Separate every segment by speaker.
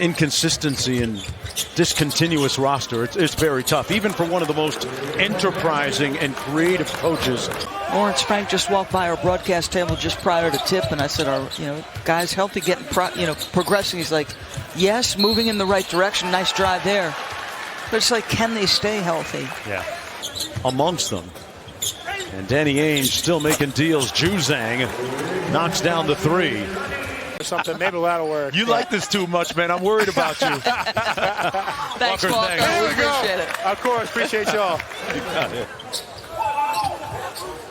Speaker 1: inconsistency and discontinuous roster, it's very tough, even for one of the most enterprising and creative coaches.
Speaker 2: Lawrence Frank just walked by our broadcast table just prior to tip, and I said, "Are guys healthy, getting progressing?" He's like, "Yes, moving in the right direction. Nice drive there." But it's like, can they stay healthy?
Speaker 1: Yeah, amongst them. And Danny Ainge still making deals. Juzang knocks down the three.
Speaker 3: Something, maybe that'll work.
Speaker 1: You like this too much, man. I'm worried about you.
Speaker 2: Thanks,
Speaker 1: Walker,
Speaker 2: Walker.
Speaker 1: thanks.
Speaker 2: We appreciate it.
Speaker 3: Of course, appreciate y'all.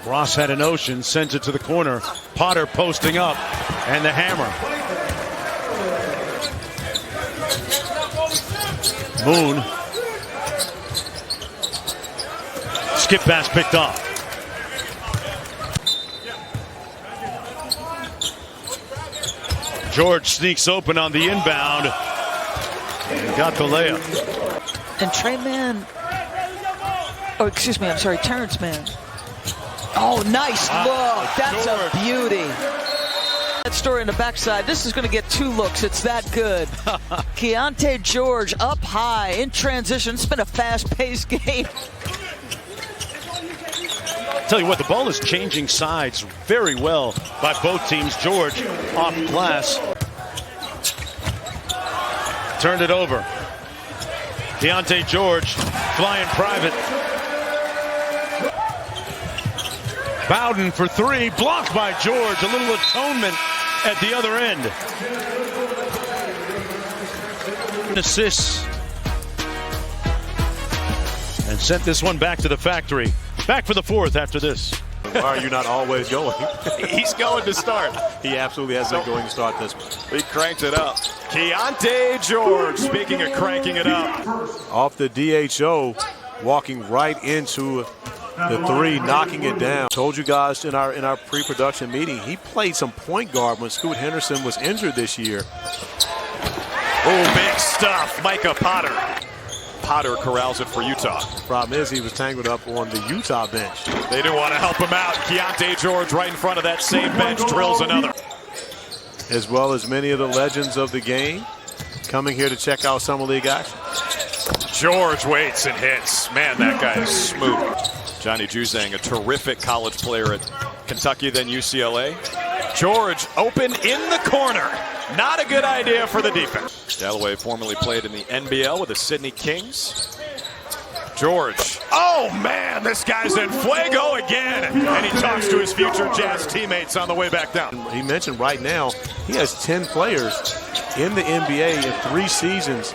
Speaker 1: Ross had a notion, sends it to the corner. Potter posting up, and the hammer. Moon. Skip pass picked off. George sneaks open on the inbound and got the layup.
Speaker 2: And Trey Mann, oh, excuse me, I'm sorry, Terrence Mann. Oh, nice look. That's
Speaker 1: George.
Speaker 2: A beauty. That story in the backside. This is going to get 2 looks. It's that good. Keyonte George up high in transition. It's been a fast-paced game.
Speaker 1: Tell you what, the ball is changing sides very well by both teams. George off glass. Turned it over. Keyonte George flying private. Bowden for 3, blocked by George. A little atonement at the other end. Assists. And sent this one back to the factory. Back for the 4th after this.
Speaker 4: Why are you not always going? He's going to start. He absolutely has been going to start this one.
Speaker 5: He cranked it up. Keyonte George, speaking of cranking it up.
Speaker 4: Off the DHO, walking right into the 3, knocking it down. Told you guys in our pre-production meeting, he played some point guard when Scoot Henderson was injured this year.
Speaker 5: Oh, big stuff. Micah Potter. Potter corrals it for Utah.
Speaker 4: Problem is, he was tangled up on the Utah bench.
Speaker 5: They didn't want to help him out. Keyonte George right in front of that same bench drills another.
Speaker 4: As well as many of the legends of the game coming here to check out Summer League action.
Speaker 5: George waits and hits. Man, that guy is smooth. Johnny Juzang, a terrific college player at Kentucky, then UCLA. George open in the corner. Not a good idea for the defense. Galloway formerly played in the NBL with the Sydney Kings. George. Oh, man, this guy's in fuego again. And he talks to his future Jazz teammates on the way back down.
Speaker 4: He mentioned right now he has 10 players in the NBA in 3 seasons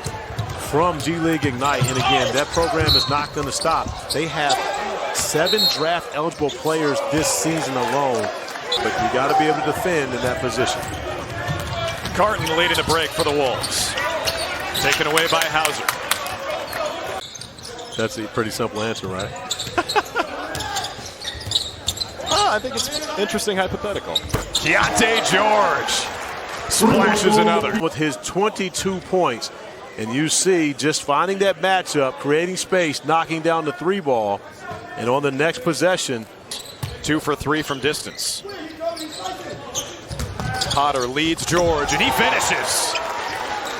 Speaker 4: from G League Ignite. And again, that program is not going to stop. They have 7 draft-eligible players this season alone. But you got to be able to defend in that position.
Speaker 5: Carton leading the break for the Wolves. Taken away by Hauser.
Speaker 4: That's a pretty simple answer, right?
Speaker 5: I think it's interesting hypothetical. Keyonte George splashes another.
Speaker 4: With his 22 points, and you see just finding that matchup, creating space, knocking down the 3 ball, and on the next possession,
Speaker 5: 2 for 3 from distance. Potter leads George, and he finishes.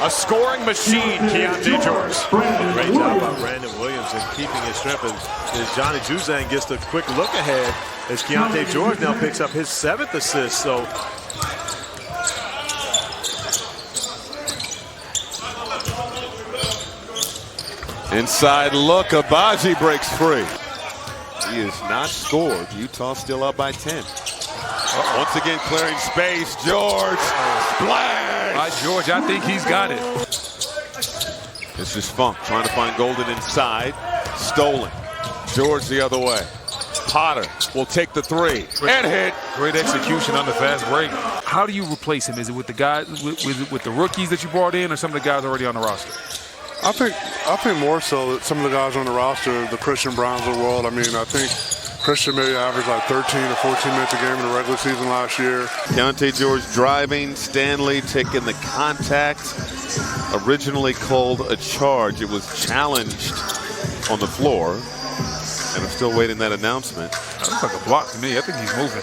Speaker 5: A scoring machine, Keyonte George.
Speaker 4: Great job by Brandon Williams in keeping his strength as Johnny Juzang gets the quick look ahead as Keyonte George now picks up his 7th assist. So
Speaker 6: inside look, Abaji breaks free. He is not scored. Utah still up by 10. Once again clearing space, George, splash!
Speaker 7: By George, I think he's got it.
Speaker 6: This is Funk trying to find Golden inside, stolen. George the other way. Potter will take the 3 and hit.
Speaker 7: Great execution on the fast break. How do you replace him? Is it with the guys, with the rookies that you brought in, or some of the guys already on the roster?
Speaker 8: I think more so that some of the guys on the roster, the Christian Browns of the world. I mean, I think Christian maybe averaged like 13 or 14 minutes a game in the regular season last year.
Speaker 6: Keyonte George driving, Stanley taking the contact. Originally called a charge. It was challenged on the floor. And I'm still waiting that announcement.
Speaker 7: That looks like a block to me. I think he's moving.